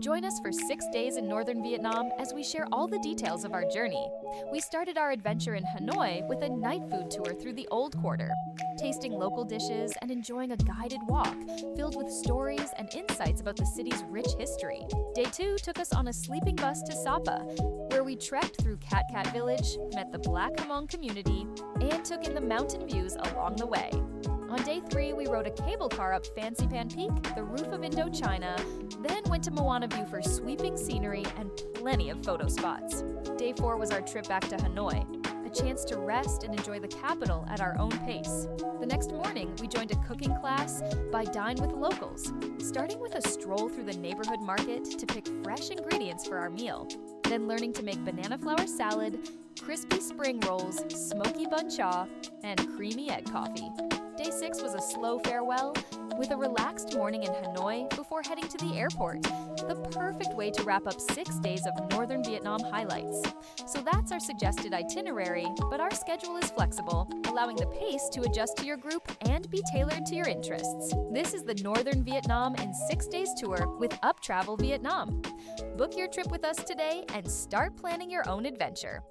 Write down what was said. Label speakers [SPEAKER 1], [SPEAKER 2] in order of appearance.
[SPEAKER 1] Join us for 6 days in northern Vietnam as we share all the details of our journey. We started our adventure in Hanoi with a night food tour through the Old Quarter, tasting local dishes and enjoying a guided walk filled with stories and insights about the city's rich history. Day 2 took us on a sleeping bus to Sapa, where we trekked through Cat Cat Village, met the Black Hmong community, and took in the mountain views along the way. On day 3, we rode a cable car up Fansipan Peak, the roof of Indochina, then went to Moana View for sweeping scenery and plenty of photo spots. Day 4 was our trip back to Hanoi, a chance to rest and enjoy the capital at our own pace. The next morning, we joined a cooking class by Dine with Locals, starting with a stroll through the neighborhood market to pick fresh ingredients for our meal, then learning to make banana flour salad, crispy spring rolls, smoky bun cha, and creamy egg coffee. Day 6 was a slow farewell, with a relaxed morning in Hanoi before heading to the airport, the perfect way to wrap up 6 days of northern Vietnam highlights. So that's our suggested itinerary, but our schedule is flexible, allowing the pace to adjust to your group and be tailored to your interests. This is the Northern Vietnam in 6 Days tour with Up Travel Vietnam. Book your trip with us today and start planning your own adventure.